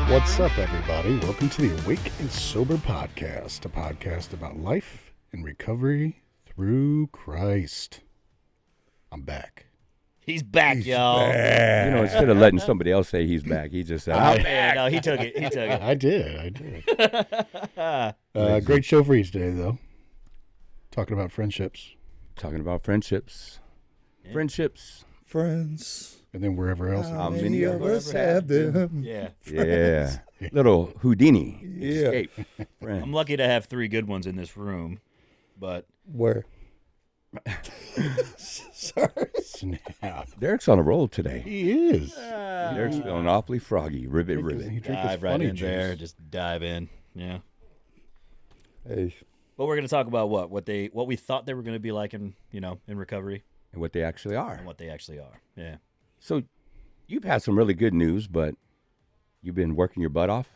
What's up, everybody? Welcome to the Awake and Sober Podcast, a podcast about life and recovery through Christ. I'm back. He's back, y'all. You know, instead of letting somebody else say he's back, he just said, I'm back. No, he took it. He took it. I did. Great show for you today, though. Talking about friendships. Talking about friendships. Yeah. Friendships. Friends. And then wherever else. How many of us have them? Yeah. Yeah. Little Houdini. Yeah. Escape. Friend. I'm lucky to have three good ones in this room, but Where? Sorry. Snap. Derek's on a roll today. He is. Derek's feeling awfully froggy. Ribbit, ribbit. He drank his dive right funny in there. juice. Just dive in. Yeah. Hey, But we're going to talk about what we thought they were going to be like in recovery And what they actually are. and what they actually are. Yeah. So you've had some really good news, but you've been working your butt off.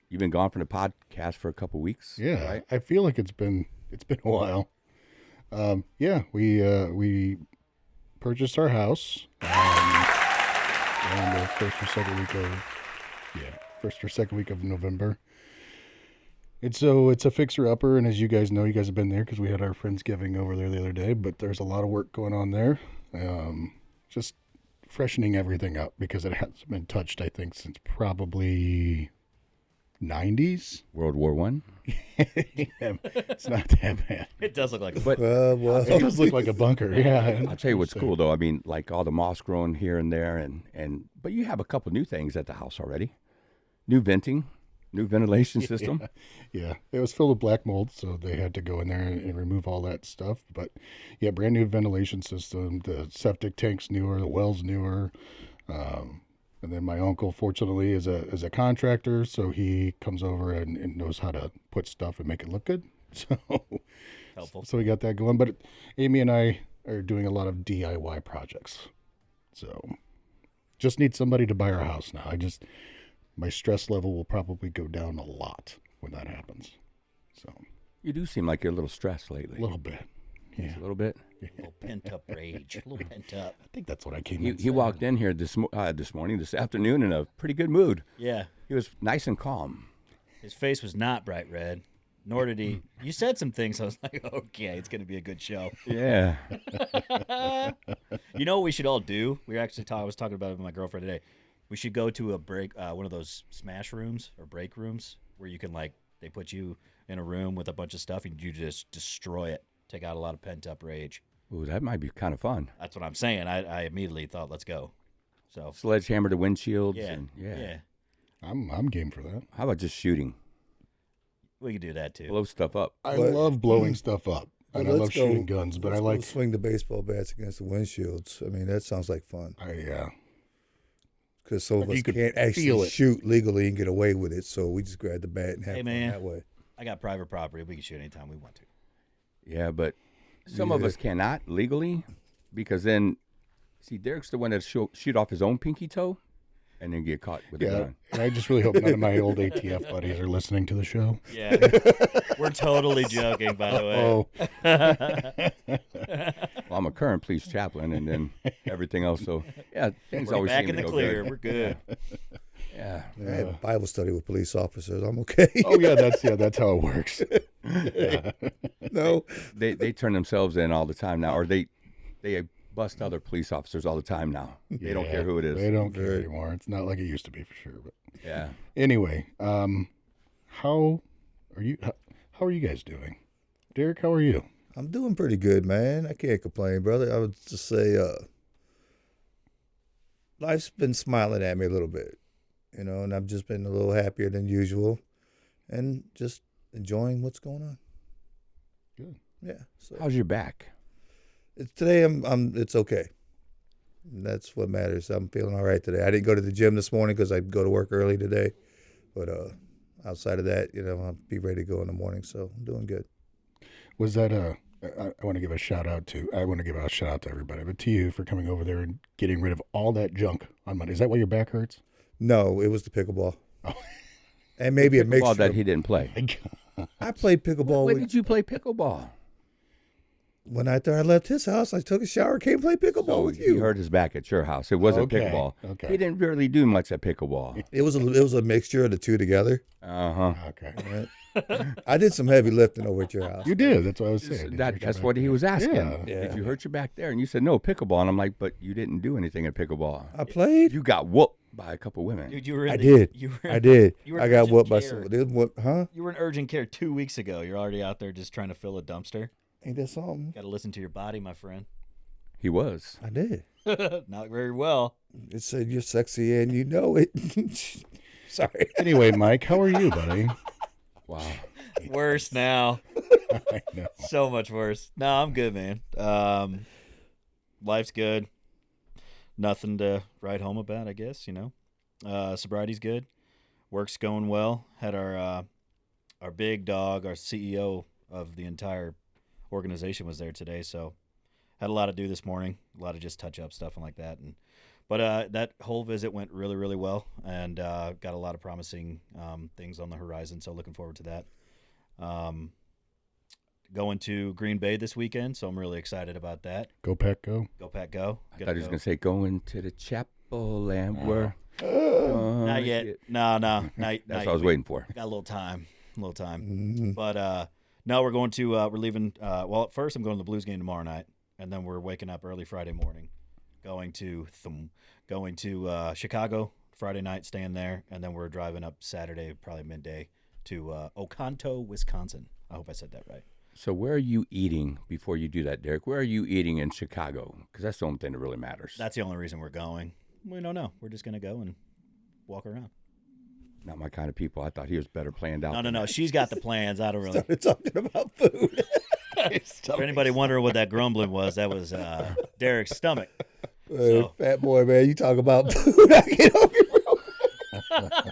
You've been gone from the podcast for a couple weeks. Yeah, Right? I feel like it's been a while. We purchased our house around the first or second week of November. It's a fixer-upper, and as you guys know, you guys have been there because we had our Friendsgiving over there the other day, but there's a lot of work going on there. Just freshening everything up because it hasn't been touched, I think, since probably 90s. World War I. It's not that bad. It does look like a But It does look like a bunker, yeah. I'll tell you what's cool, though. I mean, like all the moss growing here and there, but you have a couple new things at the house already. New venting, new ventilation system. Yeah, it was filled with black mold, so they had to go in there and remove all that stuff. But yeah, brand new ventilation system. The septic tank's newer, the well's newer. And then my uncle, fortunately, is a contractor, so he comes over and knows how to put stuff and make it look good. So helpful. So we got that going. But Amy and I are doing a lot of DIY projects. So just need somebody to buy our house now. My stress level will probably go down a lot when that happens. So You do seem like you're a little stressed lately. a little bit. Yeah. Just a little bit. A little pent-up rage. A little pent-up. I think that's what I came He, in he saying. walked in here this afternoon in a pretty good mood. Yeah. He was nice and calm. His face was not bright red, nor did he. You said some things, I was like, okay, it's going to be a good show. Yeah. You know what we should all do? I was talking about it with my girlfriend today. We should go to a break, one of those smash rooms or break rooms where you can they put you in a room with a bunch of stuff and you just destroy it. Take out a lot of pent-up rage. Ooh, that might be kind of fun. That's what I'm saying. I immediately thought, let's go. So Sledgehammer to windshields. yeah, And, yeah, I'm game for that. How about just shooting? we could do that too. Blow stuff up. I But- love blowing stuff up. But And I love let's go- shooting guns, but I let's like go swing the baseball bats against the windshields. I mean, that sounds like fun because some of Like you us could can't feel actually it. shoot legally and get away with it, so we just grab the bat and have Hey, fun man. that way. I got private property. We can shoot anytime we want to. Yeah, but some of Yeah. us cannot legally because then, see, Derek's the one that shoot off his own pinky toe and then get caught with a yeah. gun. And I just really hope none of my old ATF buddies are listening to the show. Yeah, we're totally joking, by the way. Well, I'm a current police chaplain and then everything else. So, yeah, things We're always back seem in to the go clear. good. We're good. Yeah. I had Bible study with police officers. I'm okay. Oh yeah, that's how it works. Yeah. No, They turn themselves in all the time now, or they bust other police officers all the time now. They don't care who it is. They don't care anymore. It's not like it used to be for sure. But Yeah. anyway, how are you guys doing? Derek, how are you? I'm doing pretty good, man. I can't complain, brother. I would just say life's been smiling at me a little bit, and I've just been a little happier than usual and just enjoying what's going on. Good. Yeah. So How's your back? today it's okay. And that's what matters. I'm feeling all right today. I didn't go to the gym this morning because I go to work early today, but outside of that, I'll be ready to go in the morning. So I'm doing good. Was that I want to give a shout out to everybody, but to you for coming over there and getting rid of all that junk on Monday. Is that why your back hurts? No, it was the pickleball. Oh. And maybe a Pickleball mixture. that he didn't play. I played pickleball When with did you play pickleball? When after I left his house, I took a shower, came play pickleball So with he you. hurt his back at your house. It wasn't Okay, pickleball. okay. He didn't really do much at pickleball. It was a mixture of the two together. Uh-huh. Okay. Right? I did some heavy lifting over at your house. You did. That's what I was saying. Did you hurt your That's back what he there? was asking. Yeah. Did you hurt your back there? And you said, no, pickleball. And I'm like, but you didn't do anything at pickleball. I played. You got whooped by a couple women. Dude, you were in I the- did. You were, I did. You were I got urgent whooped by care. some. Huh? You were in urgent care 2 weeks ago. You're already out there just trying to fill a dumpster. Ain't that something? Got to listen to your body, my friend. He was. I did. Not very well. It said you're sexy and you know it. Sorry. Anyway, Mike, how are you, buddy? Wow. Worse now. I know. So much worse. No, I'm good, man. Life's good. Nothing to write home about, I guess, you know. Sobriety's good. Work's going well. Had our big dog, our CEO of the entire organization was there today, so had a lot to do this morning. A lot of just touch-up stuff and like that. But that whole visit went really, really well, and got a lot of promising things on the horizon, so looking forward to that. Going to Green Bay this weekend, so I'm really excited about that. Go Pack, go. Go Pack, go! I thought he was going to say going to the chapel and we're Not yet. No. Not, That's not what I was yet. waiting for. Got a little time. Mhm. But no, we're going to we're leaving. Well, at first I'm going to the Blues game tomorrow night, and then we're waking up early Friday morning, going to Chicago Friday night, staying there, and then we're driving up Saturday, probably midday, to Oconto, Wisconsin. I hope I said that right. So where are you eating before you do that, Derek? Where are you eating in Chicago? Because that's the only thing that really matters. That's the only reason we're going. We don't know. We're just gonna go and walk around. Not my kind of people. I thought he was better planned out. No. She's got the plans. I don't really. Started talking about food. For anybody wondering what that grumbling was, that was Derek's stomach. Hey, So- fat boy, man, you talk about food. I get hungry, bro.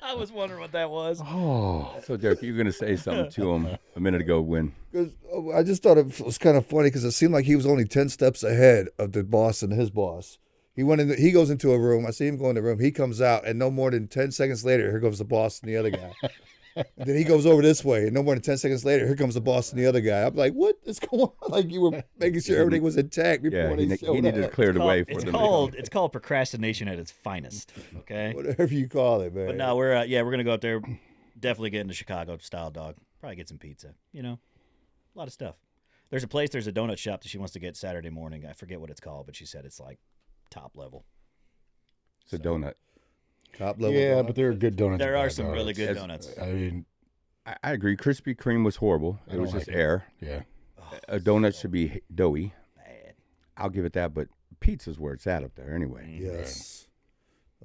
I was wondering what that was. Oh, so Derek, you were going to say something to him a minute ago when 'Cause, I just thought it was kind of funny because it seemed like he was only 10 steps ahead of the boss and his boss. He goes into a room. I see him go in the room. He comes out, and no more than 10 seconds later, here comes the boss and the other guy. And then he goes over this way, and no more than 10 seconds later, here comes the boss and the other guy. I'm like, what is going on? Like you were making sure everything was intact before he they showed needed to up. clear the way for them. It's called procrastination at its finest. Okay. Whatever you call it, man. But no, we're gonna go up there. Definitely get into Chicago style dog. Probably get some pizza. You know, a lot of stuff. There's a donut shop that she wants to get Saturday morning. I forget what it's called, but she said it's like top level. It's a donut. Top level. Yeah, dog. but there are good donuts. There and are bad some really good donuts. donuts. I mean, I agree. Krispy Kreme was horrible. I It was don't just like it. air. yeah. A donut should be doughy. Bad. I'll give it that, but pizza's where it's at up there anyway. Yes.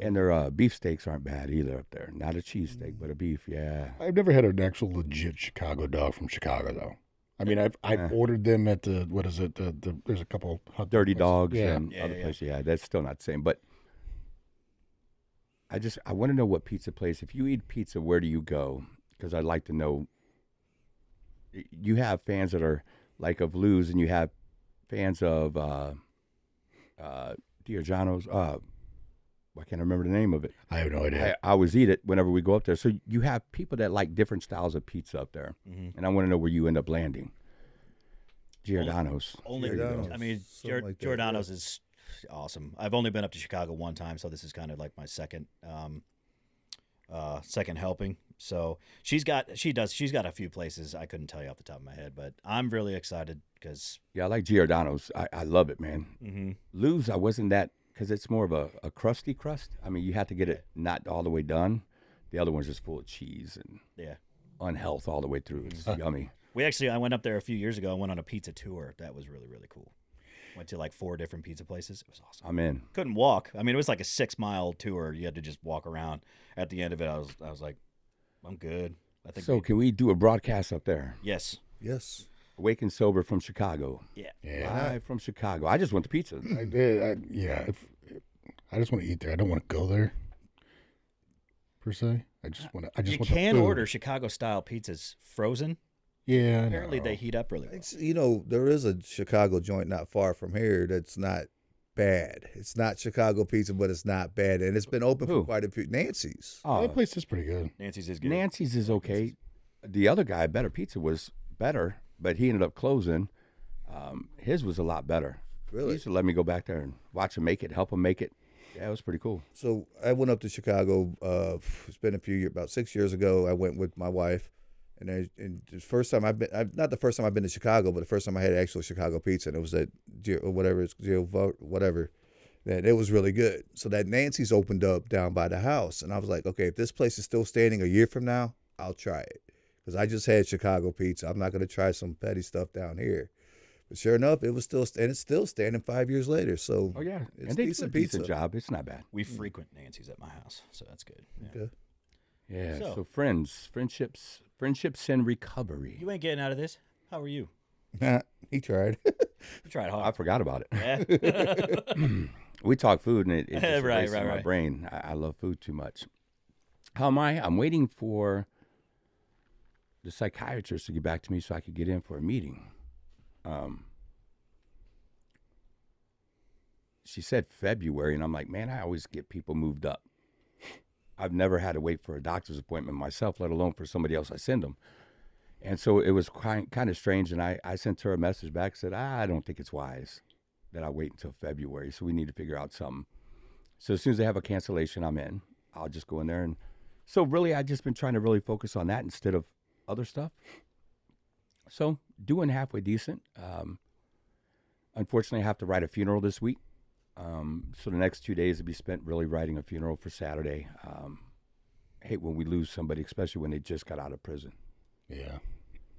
And their beef steaks aren't bad either up there. Not a cheesesteak, but a beef, yeah. I've never had an actual legit Chicago dog from Chicago though. I mean, I've ordered them at the what is it? There's a couple hot dog Dirty places. Dogs Yeah. and Yeah, other yeah. places. Yeah, that's still not the same. But I want to know what pizza place. If you eat pizza, where do you go? Because I'd like to know. You have fans that are like of Lou's, and you have fans of Giorgiano's. I can't remember the name of it. I have no idea. I always eat it whenever we go up there. So you have people that like different styles of pizza up there, and I want to know where you end up landing. Giordano's. Only, Giordano's, I mean, something like that, Giordano's is awesome. I've only been up to Chicago one time, so this is kind of like my second helping. So she's got a few places I couldn't tell you off the top of my head, but I'm really excited because Yeah, I like Giordano's. I love it, man. Lou's, I wasn't that, because it's more of a crusty crust. I mean, you have to get it not all the way done. The other one's just full of cheese and yeah. unhealth all the way through. It's yummy. I went up there a few years ago. I went on a pizza tour. That was really, really cool. Went to like 4 different pizza places. It was awesome. I'm in. Couldn't walk. I mean, it was like a 6-mile tour. You had to just walk around. At the end of it, I was like, I'm good. I think. So can we do a broadcast up there? Yes. Yes. Awake and Sober from Chicago. Yeah. Yeah. Live from Chicago. I just went to pizza. I did. I just want to eat there. I don't want to go there. Per se, I just want to. You can order Chicago style pizzas frozen. Yeah. I Apparently, know. they heat up really well. It's, there is a Chicago joint not far from here that's not bad. It's not Chicago pizza, but it's not bad. And it's been open Who? for quite a few. Nancy's. Oh, That place is pretty good. Nancy's is good. Nancy's is okay. The other guy, Better Pizza, was better, but he ended up closing. His was a lot better. He Really? used to let me go back there and watch him make it, help him make it. Yeah, it was pretty cool. So I went up to Chicago. It's been a few years, about 6 years ago. I went with my wife, and the first time not the first time I've been to Chicago, but the first time I had actual Chicago pizza, and it was at whatever. That it was really good. So that Nancy's opened up down by the house, and I was like, okay, if this place is still standing a year from now, I'll try it, because I just had Chicago pizza. I'm not going to try some petty stuff down here. But sure enough, it was still, and it's still standing 5 years later. So Oh yeah, it's and they do a decent decent pizza. job. It's not bad. We frequent Nancy's at my house, so that's good. Yeah. Okay. Yeah. So- So friendships and recovery. You ain't getting out of this. How are you? He tried. You tried I hard. forgot about it. Yeah. We talk food, and it just Right, erases right, my right. brain. I love food too much. How am I? I'm waiting for the psychiatrist to get back to me so I could get in for a meeting. She said February, and I'm like, man, I always get people moved up. I've never had to wait for a doctor's appointment myself, let alone for somebody else I send them. And so it was kind of strange, and I sent her a message back, said, I don't think it's wise that I wait until February, so we need to figure out something. So as soon as they have a cancellation, I'm in. I'll just go in there. And so really, I've just been trying to really focus on that instead of other stuff. So doing halfway decent. Unfortunately, I have to write a funeral this week. So the next 2 days will be spent really writing a funeral for Saturday. I hate when we lose somebody, especially when they just got out of prison. Yeah.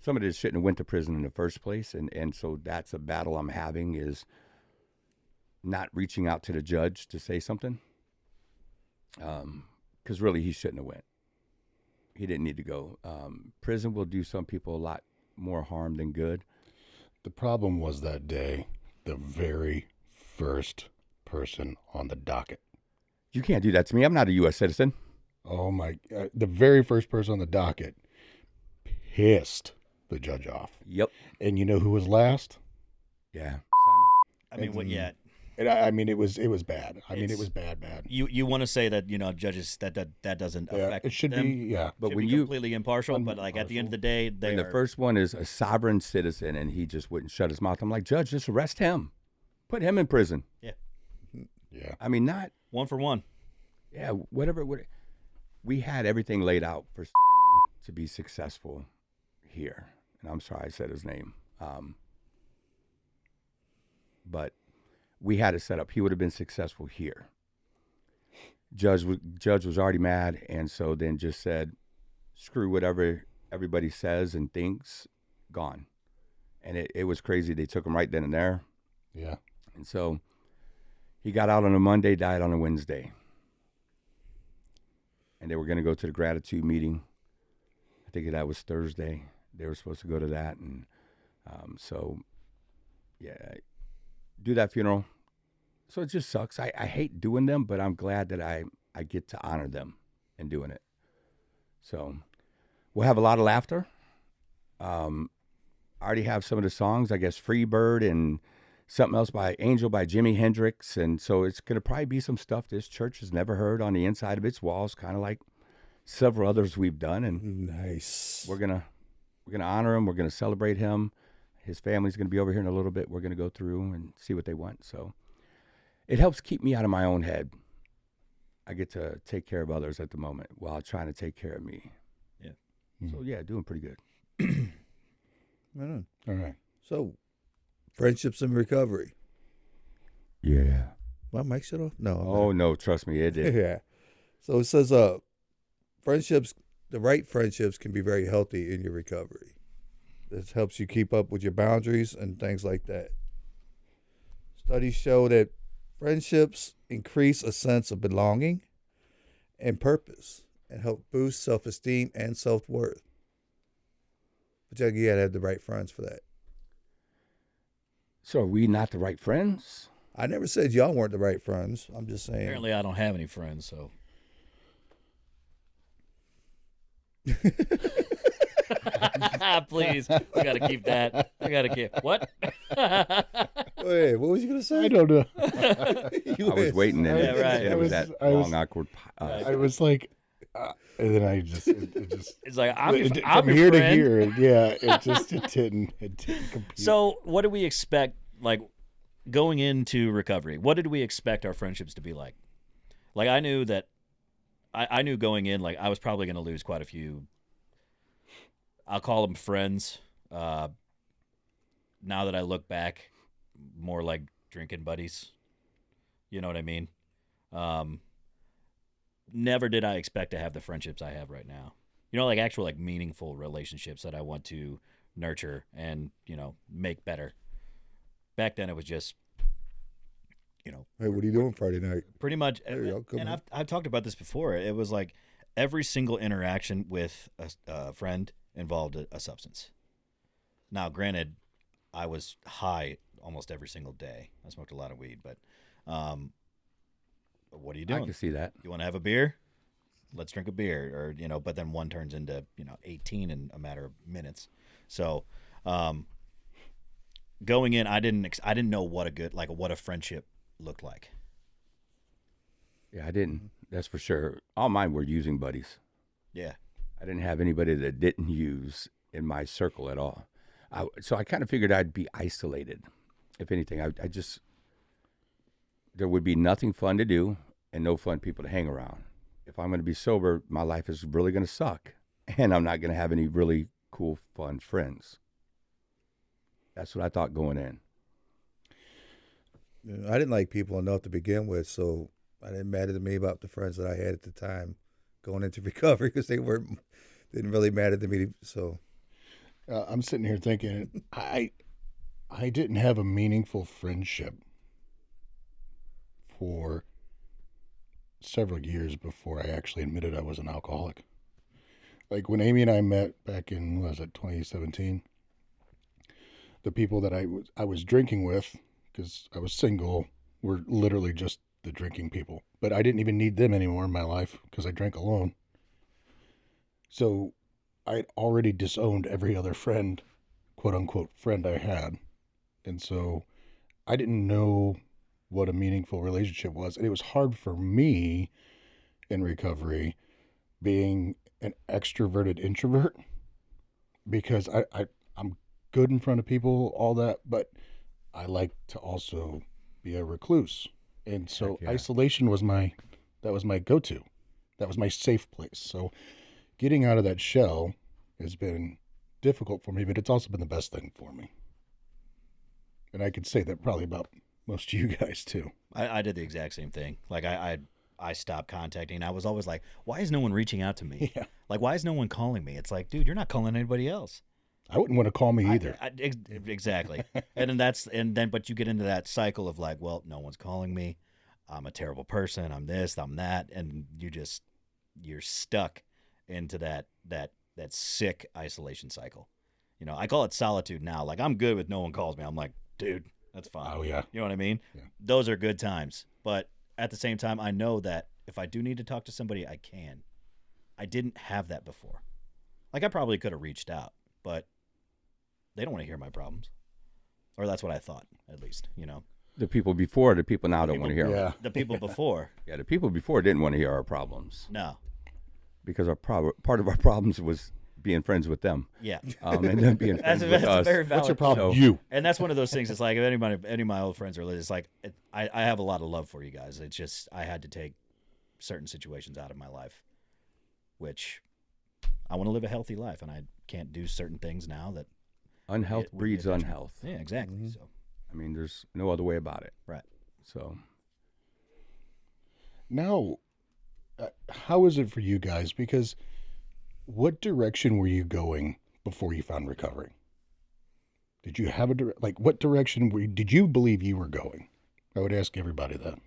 Somebody that shouldn't have went to prison in the first place. And so that's a battle I'm having, is not reaching out to the judge to say something. Because really, he shouldn't have went. He didn't need to go. Prison will do some people a lot more harm than good. The problem was that day, the very first person on the docket. You can't do that to me. I'm not a U.S. citizen. Oh my! The very first person on the docket pissed the judge off. Yep. And you know who was last? Yeah. I mean, what? Yeah. And I mean, it was bad. I mean, it It's- was bad. You want to say that judges that doesn't Yeah, affect it should them. be. Yeah. But Should when be you completely impartial, but like at the end of the day, they when the are. first one is a sovereign citizen and he just wouldn't shut his mouth, I'm like, Judge, just arrest him. Put him in prison. Yeah. I mean, not, one for one. yeah, whatever. We had everything laid out for Simon to be successful here. And I'm sorry I said his name. But we had it set up. He would have been successful here. Judge was already mad, and so then just said, screw whatever everybody says and thinks, gone. And it was crazy. They took him right then and there. Yeah. And so he got out on a Monday, died on a Wednesday. And they were going to go to the gratitude meeting. I think that was Thursday. They were supposed to go to that. And so, yeah, do that funeral. So it just sucks. I hate doing them, but I'm glad that I get to honor them in doing it. So we'll have a lot of laughter. I already have some of the songs, I guess, Free Bird and something else by Angel by Jimi Hendrix. And so it's going to probably be some stuff this church has never heard on the inside of its walls, kind of like several others we've done. And Nice. we're going to honor him. We're going to celebrate him. His family's going to be over here in a little bit. We're going to go through and see what they want. So it helps keep me out of my own head. I get to take care of others at the moment while trying to take care of me. Yeah. So, yeah, doing pretty good. Right on. All right. So, friendships and recovery. Yeah. My mic shut off? No. Oh, no, trust me, it did. Yeah. So it says, friendships, the right friendships can be very healthy in your recovery. This helps you keep up with your boundaries and things like that. Studies show that friendships increase a sense of belonging and purpose and help boost self-esteem and self-worth. But you gotta have the right friends for that. So are we not the right friends? I never said y'all weren't the right friends. I'm just saying. Apparently, I don't have any friends, so. Please, we gotta keep that. I gotta keep what? Wait, what was you gonna say? I don't know. I was waiting, and Yeah, right. it was that I was- long, awkward. I was like, And then I just, it just It's like I'm your, it, I'm from your here friend. to here, yeah, it didn't compute. So what do we expect? Like going into recovery, what did we expect our friendships to be like? Like I knew that I knew going in, like I was probably going to lose quite a few. I'll call them friends. Now that I look back, more like drinking buddies. You know what I mean? Um, Never did I expect to have the friendships I have right now. You know, like actual like meaningful relationships that I want to nurture and make better. Back then, it was just Hey, what are you doing Friday night? pretty much. Hey, I'll come And in. I've talked about this before. It was like every single interaction with a friend involved a substance. Now, granted, I was high almost every single day. I smoked a lot of weed, but what are you I doing? can see that. You want to have a beer? Let's drink a beer, but then one turns into 18 in a matter of minutes. So, going in, I didn't know what a friendship looked like. Yeah, I didn't. That's for sure. All mine were using buddies. Yeah, I didn't have anybody that didn't use in my circle at all. So I kind of figured I'd be isolated. If anything, I just, there would be nothing fun to do and no fun people to hang around. If I'm going to be sober, my life is really going to suck. And I'm not going to have any really cool, fun friends. That's what I thought going in. I didn't like people enough to begin with, so it didn't matter to me about the friends that I had at the time going into recovery because didn't really matter to me. So I'm sitting here thinking, I didn't have a meaningful friendship for several years before I actually admitted I was an alcoholic. Like when Amy and I met back in, what was it, 2017, the people that I was drinking with, because I was single, were literally just the drinking people. But I didn't even need them anymore in my life because I drank alone. So I'd already disowned every other friend, quote unquote, friend I had. And so I didn't know what a meaningful relationship was. And it was hard for me in recovery being an extroverted introvert because I'm good in front of people, all that, but I like to also be a recluse. And so Heck yeah. isolation was my go-to. That was my safe place. So getting out of that shell has been difficult for me, but it's also been the best thing for me. And I could say that probably about most of you guys too. I did the exact same thing. Like I stopped contacting. I was always like, why is no one reaching out to me? Yeah. Like, why is no one calling me? It's like, dude, you're not calling anybody else. I wouldn't want to call me either. Exactly. But you get into that cycle of like, well, no one's calling me. I'm a terrible person. I'm this, I'm that. And you're stuck into that sick isolation cycle. I call it solitude now. Like I'm good with no one calls me. I'm like, dude, that's fine. Oh yeah. You know what I mean? Yeah. Those are good times. But at the same time, I know that if I do need to talk to somebody, I can. I didn't have that before. Like I probably could have reached out, but they don't want to hear my problems. Or that's what I thought, at least, The people before, the people now don't want to hear. Yeah. The people before, Yeah, the people before didn't want to hear our problems no. because part of our problems was being friends with them, Yeah. and then being friends That's with a us. very valid What's your problem? So- You. And that's one of those things. It's like if any of my old friends are religious, like I have a lot of love for you guys. It's just I had to take certain situations out of my life, which I want to live a healthy life, and I can't do certain things now that Unhealth it would be breeds a detriment. unhealth. Yeah, exactly. So I mean, there's no other way about it. right. So Now, how is it for you guys? Because what direction were you going before you found recovery? Did you have what direction did you believe you were going? I would ask everybody that.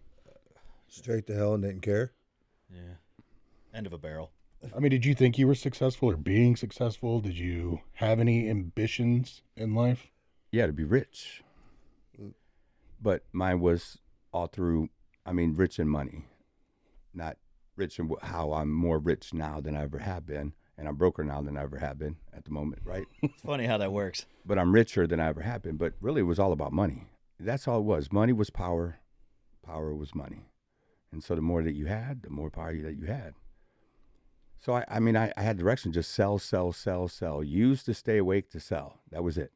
straight to hell and didn't care. Yeah. End of a barrel. I mean, did you think you were successful or being successful? Did you have any ambitions in life? yeah, to be rich, but mine was all through. I mean, rich in money, not rich in how I'm more rich now than I ever have been, and I'm broker now than I ever have been at the moment, right? It's funny how that works. But I'm richer than I ever have been. But really, it was all about money. That's all it was. Money was power. Power was money. And so the more that you had, the more power that you had. So I mean, I had direction, just sell, sell, sell, sell. Use to stay awake to sell. That was it.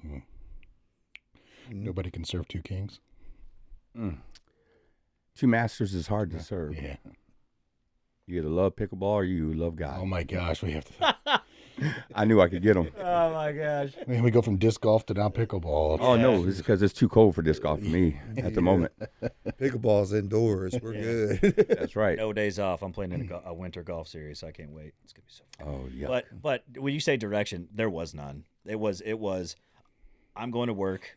Mm. Nobody can serve two kings. Mm. Two masters is hard to serve. Yeah. You either love pickleball or you love God. Oh my gosh, we have to. I knew I could get them. Oh my gosh. Man, we go from disc golf to now pickleball. Oh, no, Yeah. it's because it's too cold for disc golf for me at the moment. Pickleball's indoors. We're Yeah. good. That's right. No days off. I'm playing in a winter golf series, so I can't wait. It's gonna be so fun. Oh, yeah. But when you say direction, there was none. It was. I'm going to work.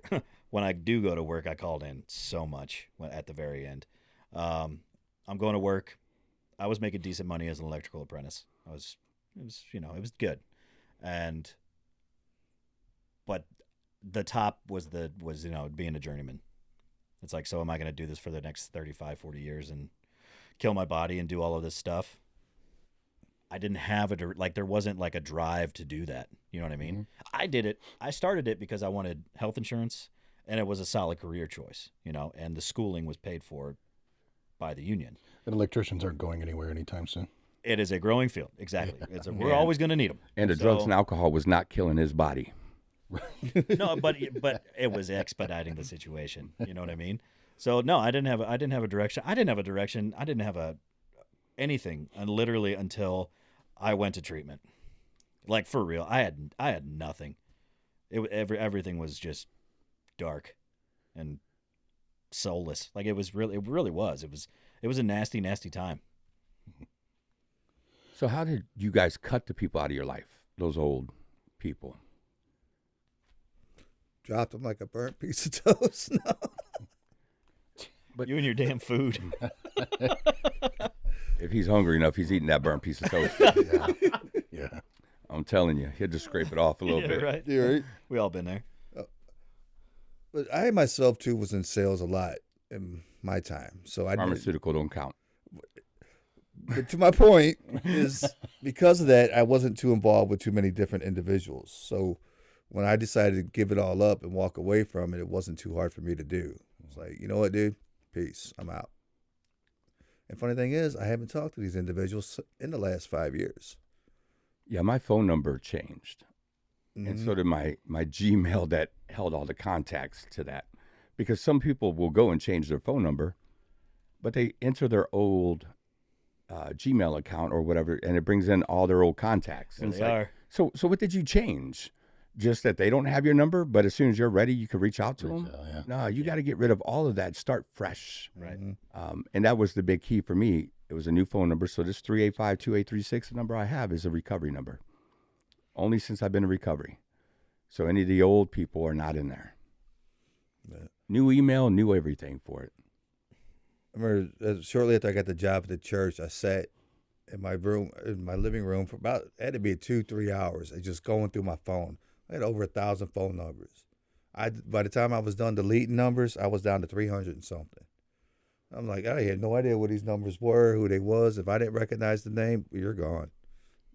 When I do go to work, I called in so much at the very end. I'm going to work. I was making decent money as an electrical apprentice. It was good, but the top was being a journeyman. It's like, so am I going to do this for the next 35, 40 years and kill my body and do all of this stuff? I didn't have there wasn't like a drive to do that. You know what I mean? Mm-hmm. I did it. I started it because I wanted health insurance, and it was a solid career choice, and the schooling was paid for by the union. And electricians aren't going anywhere anytime soon. It is a growing field. Exactly. We're always going to need them. And the drugs and alcohol was not killing his body. No, but it was expediting the situation. You know what I mean? So no, I didn't have a direction. I didn't have anything, and literally until I went to treatment. Like, for real, I had nothing. Everything was just dark and soulless. Like, it really was. It was a nasty, nasty time. So how did you guys cut the people out of your life, those old people? Dropped them like a burnt piece of toast. No. But You and your damn food. if he's hungry enough, he's eating that burnt piece of toast. Yeah. Yeah. I'm telling you, he'll just scrape it off a little Yeah, bit. right. Yeah, right. We all been there. But I myself too was in sales a lot in my time, so I did. Pharmaceutical don't count. But to my point is, because of that, I wasn't too involved with too many different individuals. So when I decided to give it all up and walk away from it, it wasn't too hard for me to do. It's like, you know what, dude? Peace. I'm out. And funny thing is, I haven't talked to these individuals in the last 5 years. Yeah, my phone number changed. And Mhm. so did my Gmail that held all the contacts to that. Because some people will go and change their phone number, but they enter their old Gmail account or whatever, and it brings in all their old contacts. There And they it's like, are. So what did you change? Just that they don't have your number, but as soon as you're ready, you can reach out to them? Yeah. No, you got to get rid of all of that. Start fresh. Right. And that was the big key for me. It was a new phone number. So this 385-2836, the number I have is a recovery number. Only since I've been in recovery. So any of the old people are not in there. Yeah. New email, new everything for it. I remember shortly after I got the job at the church, I sat in my living room for about, it had to be 2-3 hours, and just going through my phone. I had over 1,000 phone numbers. By the time I was done deleting numbers, I was down to 300 and something. I'm like, I had no idea what these numbers were, who they was. If I didn't recognize the name, you're gone.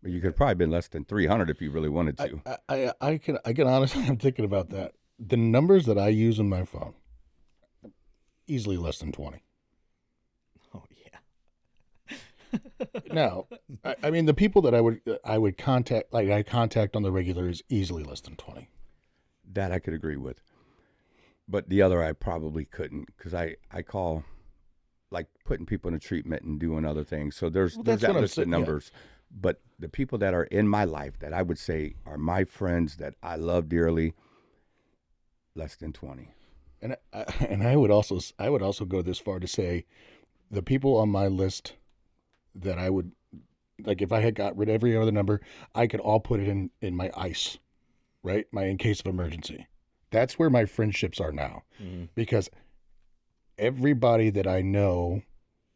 But you could probably been less than 300 if you really wanted to. I can honestly, I'm thinking about that. The numbers that I use on my phone, easily less than 20. Oh yeah. Now, I mean, the people that I would contact, like I contact on the regular, is easily less than 20. That I could agree with. But the other I probably couldn't, because I call, like, putting people in a treatment and doing other things. So there's that's that what I'm list of saying, yeah. numbers. But the people that are in my life that I would say are my friends that I love dearly, less than 20. And I would also go this far to say, the people on my list that I would, like, if I had got rid of every other number, I could all put it in my ICE, right? My in case of emergency. That's where my friendships are now, because everybody that I know,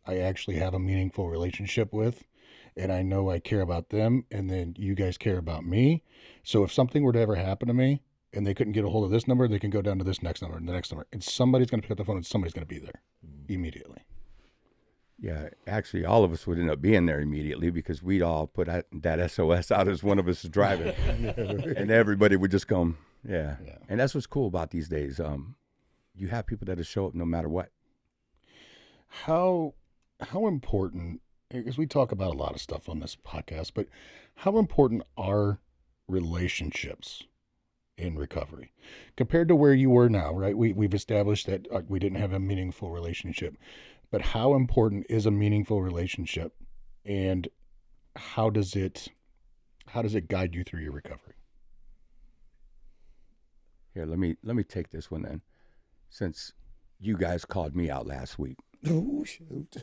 I actually have a meaningful relationship with, and I know I care about them, and then you guys care about me. So if something were to ever happen to me and they couldn't get a hold of this number, they can go down to this next number and the next number, and somebody's going to pick up the phone and somebody's going to be there immediately. Yeah, actually, all of us would end up being there immediately because we'd all put that SOS out as one of us is driving, and everybody would just come. Yeah, and that's what's cool about these days. You have people that'll show up no matter what. How important because we talk about a lot of stuff on this podcast, but how important are relationships in recovery compared to where you were now, right? We've established that we didn't have a meaningful relationship, but how important is a meaningful relationship, and how does it guide you through your recovery? Here, let me take this one then, since you guys called me out last week. Oh shoot.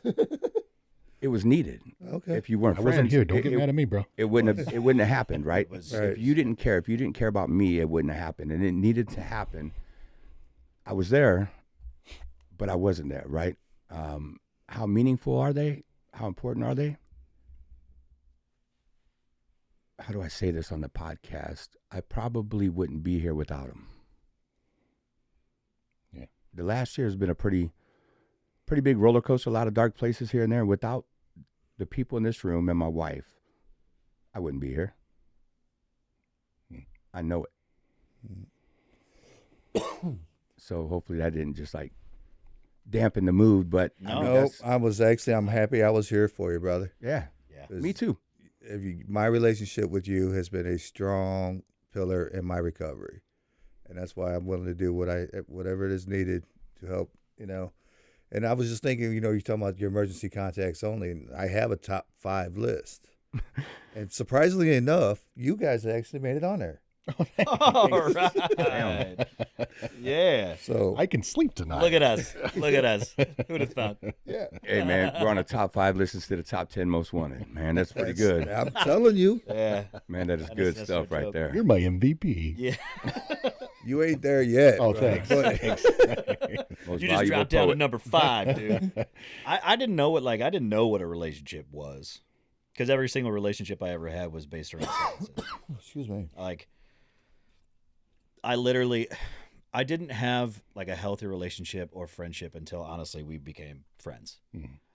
It was needed. Okay. If you weren't I friends, wasn't here. Don't get mad at me, bro. it wouldn't have happened, right? was- Right. If you didn't care about me, it wouldn't have happened, and it needed to happen. I was there, but I wasn't there, right? How meaningful are they? How important are they? How do I say this on the podcast? I probably wouldn't be here without them. Yeah. The last year has been a pretty big roller coaster, a lot of dark places here and there. Without the people in this room and my wife, I wouldn't be here. I know it. So hopefully that didn't just like dampen the mood, but I No. mean, No, that's- I'm happy I was here for you, brother. yeah, Yeah. 'Cause me too. my relationship with you has been a strong pillar in my recovery, and that's why I'm willing to do whatever it is needed to help. And I was just thinking, you're talking about your emergency contacts only, and I have a top 5 list, and surprisingly enough, you guys actually made it on there. All right. Damn. Yeah. So I can sleep tonight. Look at us. Look at us. Who'd have thought? yeah, Hey man, we're on a top 5 list instead of top 10 most wanted. Man, that's pretty good. I'm telling you, Yeah. Man, that is That good is- that's stuff no right joke. there. You're my MVP. Yeah. you ain't there yet. Oh, bro. thanks. But- Most You just valuable dropped down to poet. number 5, dude. I didn't know what a relationship was, because every single relationship I ever had was based around substances. Excuse me. Like, I didn't have like a healthy relationship or friendship until honestly we became friends.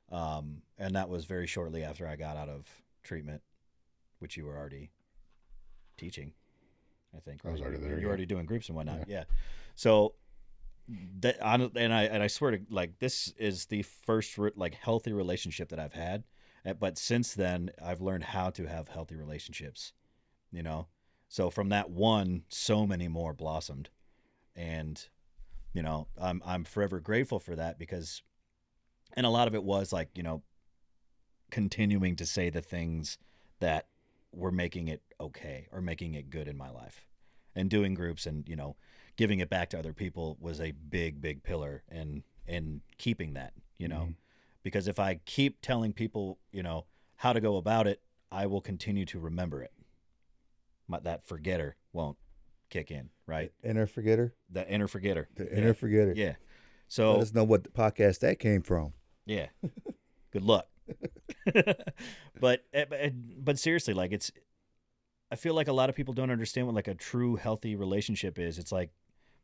And that was very shortly after I got out of treatment, which you were already teaching, I think. I was right? already there, You yeah. were already doing groups and whatnot. Yeah. So I swear to, like, this is the first like healthy relationship that I've had. But since then, I've learned how to have healthy relationships, So from that one, so many more blossomed, and I'm forever grateful for that, because, and a lot of it was like continuing to say the things that were making it okay or making it good in my life, and doing groups and giving it back to other people was a big pillar in keeping that, because if I keep telling people how to go about it, I will continue to remember it. That forgetter won't kick in, right? Inner forgetter. That inner forgetter. The inner forgetter. Yeah. Let So us know what podcast that came from. yeah, good luck. But seriously, like, I feel like a lot of people don't understand what like a true healthy relationship is. It's like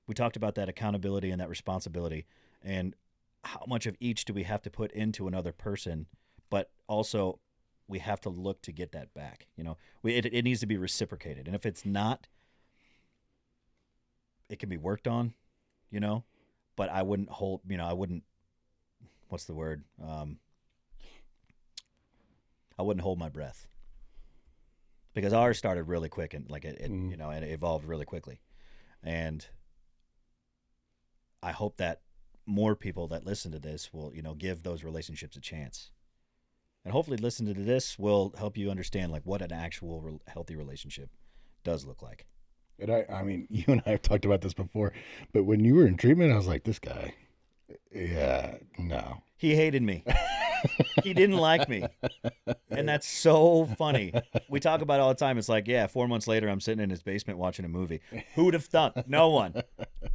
we talked about that accountability and that responsibility, and how much of each do we have to put into another person, but also we have to look to get that back. It needs to be reciprocated, and if it's not, it can be worked on, but I wouldn't hold, what's the word? I wouldn't hold my breath, because ours started really quick, and like and it evolved really quickly. And I hope that more people that listen to this will, give those relationships a chance. And hopefully listening to this will help you understand like what an actual healthy relationship does look like. And I mean, you and I have talked about this before, but when you were in treatment, I was like, this guy, yeah, no. He hated me. He didn't like me. And that's so funny. We talk about it all the time. It's like, yeah, 4 months later, I'm sitting in his basement watching a movie. Who would have thought? No one.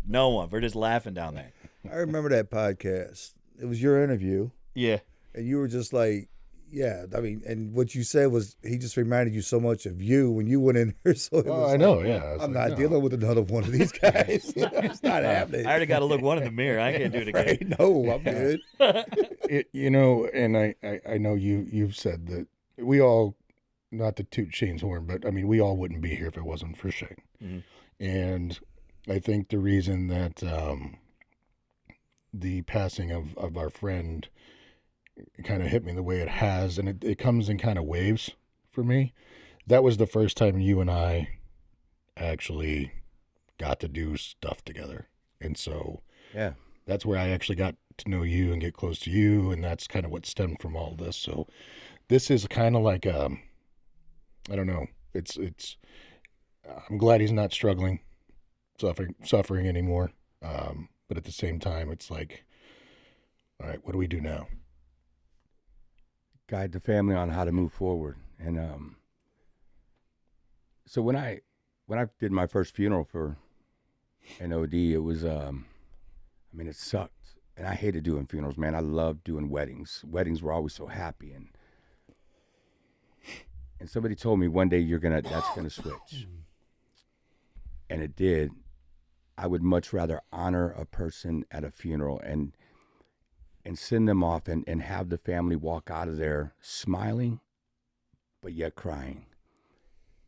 No one. We're just laughing down there. I remember that podcast. It was your interview, Yeah. and you were just like, yeah, I mean, and what you said was he just reminded you so much of you when you went in there. So it was I like, know, yeah. I was I'm like, not no. dealing with another one of these guys. It's not happening. I already got to look one in the mirror. I can't do it again. Right? No, I'm good. And I know you've said that we all, not to toot Shane's horn, but I mean, we all wouldn't be here if it wasn't for Shane. Mhm. And I think the reason that the passing of our friend kind of hit me the way it has, and it comes in kind of waves for me. That was the first time you and I actually got to do stuff together. And so Yeah. that's where I actually got to know you and get close to you, and that's kind of what stemmed from all this. So this is kind of like I don't know. It's I'm glad he's not struggling, suffering anymore. But at the same time, it's like, all right, what do we do now? Guide the family on how to move forward. And so when I did my first funeral for an OD, it was I mean, it sucked. And I hated doing funerals, man. I loved doing weddings. Weddings were always so happy, and somebody told me one day that's gonna switch. And it did. I would much rather honor a person at a funeral and send them off and have the family walk out of there smiling but yet crying,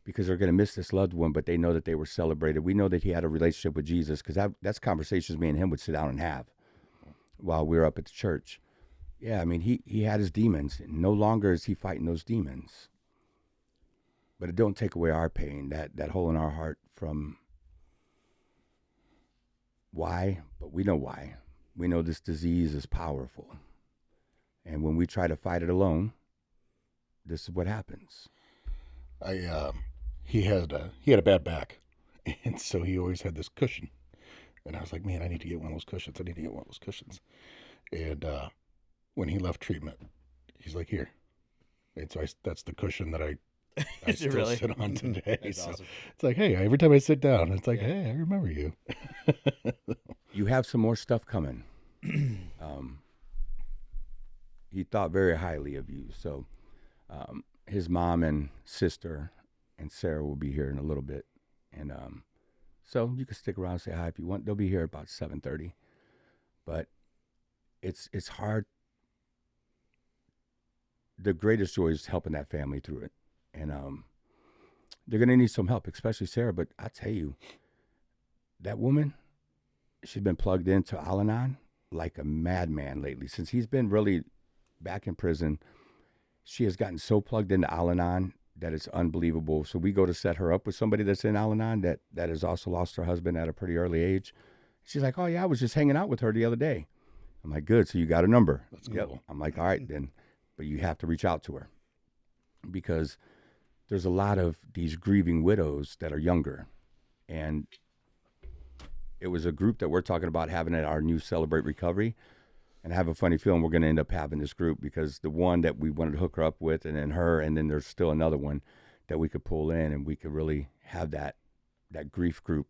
because they're going to miss this loved one, but they know that they were celebrated. We know that he had a relationship with Jesus, because that's conversations me and him would sit down and have while we were up at the church. Yeah, I mean, he had his demons, and no longer is he fighting those demons. But it don't take away our pain, that hole in our heart from why, but we know why. We know this disease is powerful. And when we try to fight it alone, this is what happens. He had a bad back, and so he always had this cushion. And I was like, man, I need to get one of those cushions. I need to get one of those cushions. And when he left treatment, he's like, here. And so that's the cushion that I Is it still really? sit on today. That's So awesome. it's like, hey, every time I sit down, it's like, Yeah. hey, I remember you. You have some more stuff coming. He thought very highly of you. So his mom and sister and Sarah will be here in a little bit. And so you can stick around and say hi if you want. They'll be here about 7:30. But it's hard. The greatest joy is helping that family through it. And they're going to need some help, especially Sarah. But I tell you, that woman, she's been plugged into Al-Anon like a madman lately. Since he's been really back in prison, she has gotten so plugged into Al-Anon that it's unbelievable. So we go to set her up with somebody that's in Al-Anon that has also lost her husband at a pretty early age. She's like, oh, yeah, I was just hanging out with her the other day. I'm like, good. So you got a number. That's Yep. cool. I'm like, all right, then. But you have to reach out to her, because there's a lot of these grieving widows that are younger. And it was a group that we're talking about having at our new Celebrate Recovery. And I have a funny feeling we're going to end up having this group, because the one that we wanted to hook her up with, and then her, and then there's still another one that we could pull in, and we could really have that grief group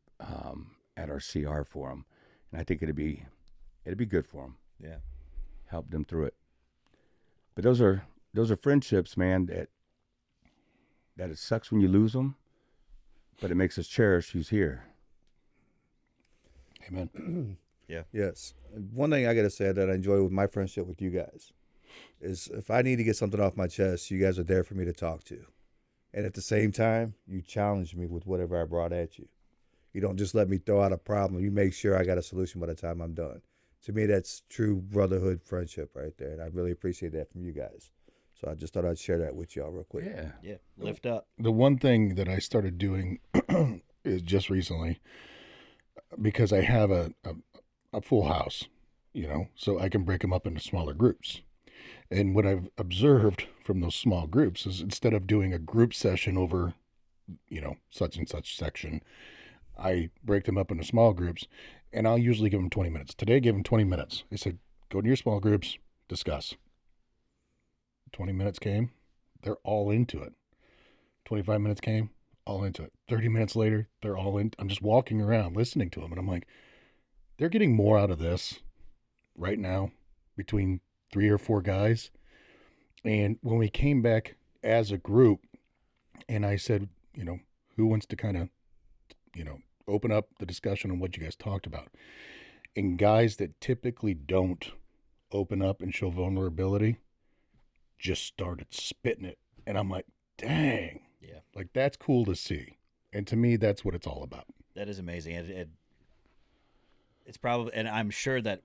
at our CR for them. And I think it'd be good for them. Yeah. Help them through it. But those are friendships, man, that it sucks when you lose them, but it makes us cherish who's here. Amen. Yes. One thing I got to say that I enjoy with my friendship with you guys is if I need to get something off my chest, you guys are there for me to talk to. And at the same time, you challenge me with whatever I brought at you. You don't just let me throw out a problem. You make sure I got a solution by the time I'm done. To me, that's true brotherhood friendship right there. And I really appreciate that from you guys. So I just thought I'd share that with y'all real quick. Yeah. Yeah. Lift up. The one thing that I started doing is just recently, because I have a full house, so I can break them up into smaller groups. And what I've observed from those small groups is, instead of doing a group session over, such and such section, I break them up into small groups, and I'll usually give them 20 minutes. Today I gave them 20 minutes. I said, go to your small groups, discuss. 20 minutes came, they're all into it. 25 minutes came, all into it. 30 minutes later, they're all in. I'm just walking around listening to them, and I'm like, they're getting more out of this right now between 3 or 4 guys. And when we came back as a group, and I said, who wants to kind of, open up the discussion on what you guys talked about? And guys that typically don't open up and show vulnerability just started spitting it. And I'm like, dang. Yeah. Like, that's cool to see. And to me, that's what it's all about. That is amazing. It's probably, and I'm sure that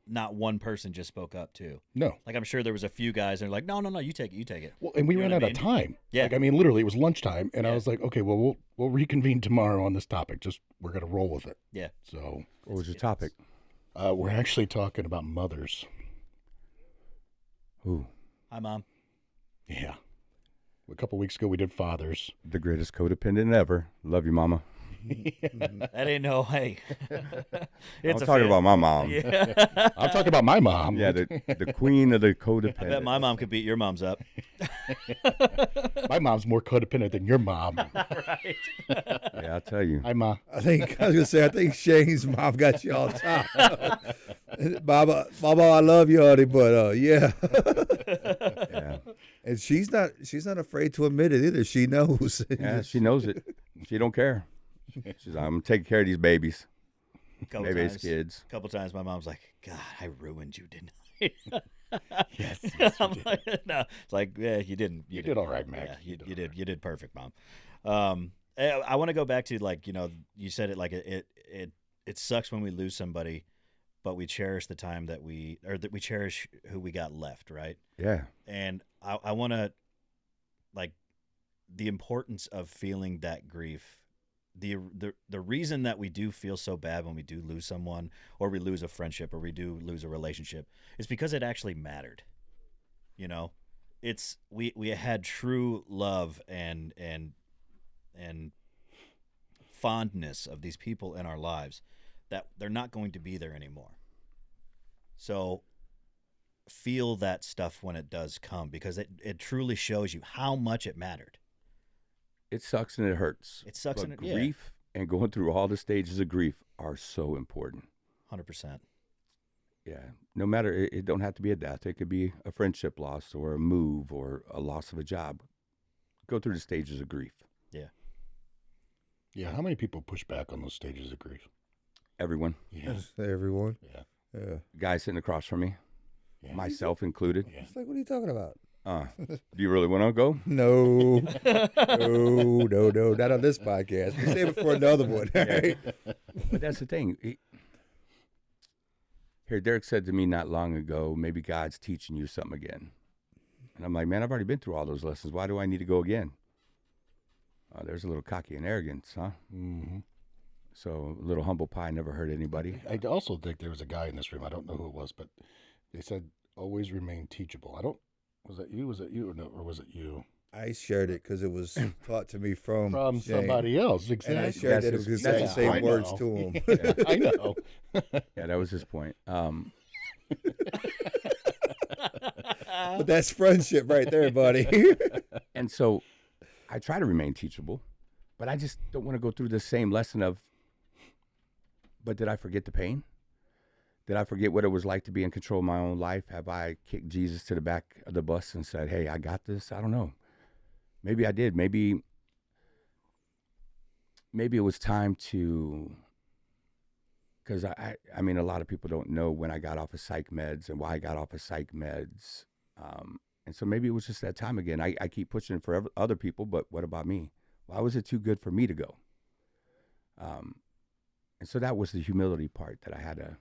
not one person just spoke up too. No. Like I'm sure there was a few guys that are like, no, you take it. Well, and we You know ran what out I of mean? time. Yeah. Like, I mean, literally, it was lunchtime, and I Yeah. was like, okay, well, we'll reconvene tomorrow on this topic. Just we're gonna roll with it. Yeah. So, What was your topic? we're actually talking about mothers. Ooh, Hi, Mom. Yeah. A couple weeks ago, we did fathers. the greatest codependent ever. Love you, mama. That ain't no hey. I'm talking about my mom. Yeah. I'm talking about my mom. Yeah, the queen of the codependent. I bet my mom could beat your mom's up. My mom's more codependent than your mom. Right. Yeah, I'll tell you. Hi, Ma. I think Shane's mom got you all top. Baba, I love you, honey, but yeah. Yeah, And she's not afraid to admit it either. She knows. yeah, she knows it. She don't care. She's like, I'm gonna take care of these babies. Babies, kids. Couple times my mom's like, God, I ruined you, didn't I? Yes. I'm like, no, it's like, yeah, you didn't. You did all right, Max. Yeah, you did. You did perfect, Mom. I want to go back to like, you said it like it sucks when we lose somebody, but we cherish the time that we cherish who we got left, right? Yeah, And I want to like the importance of feeling that grief. The reason that we do feel so bad when we do lose someone or we lose a friendship or we do lose a relationship is because it actually mattered. It's we had true love and fondness of these people in our lives that they're not going to be there anymore. So feel that stuff when it does come because it truly shows you how much it mattered. it sucks and it hurts. It sucks but and it grief and going through all the stages of grief are so important. 100%. Yeah, no matter it don't have to be a death. It could be a friendship loss or a move or a loss of a job. Go through the stages of grief. Yeah, how many people push back on those stages of grief? Everyone, Yeah. Everyone. Yeah. Yeah. guy sitting across from me, Yeah. myself included. Yeah. It's like, what are you talking about? Do you really want to go? No, no, not on this podcast. We save it for another one. Right? But that's the thing. Here, Derek said to me not long ago, maybe God's teaching you something again. And I'm like, man, I've already been through all those lessons. Why do I need to go again? There's a little cocky and arrogance, huh? Mm-hmm. So a little humble pie never hurt anybody. I also think there was a guy in this room. I don't know who it was, but they said always remain teachable. Was that you? Or was it you? I shared it because it was taught to me from From Shane. somebody else. And I Exactly. shared that it That's was his- the that's same I words know. to him. I know. Yeah, that was his point. But that's friendship right there, buddy. And so I try to remain teachable, but I just don't want to go through the same lesson of, but did I forget the pain? Did I forget what it was like to be in control of my own life? Have I kicked Jesus to the back of the bus and said, hey, I got this? I don't know. Maybe I did. Maybe it was time to, because I mean, a lot of people don't know when I got off of psych meds and why I got off of psych meds. And so maybe it was just that time again. I keep pushing for other people, but what about me? Why was it too good for me to go? And so that was the humility part that I had to,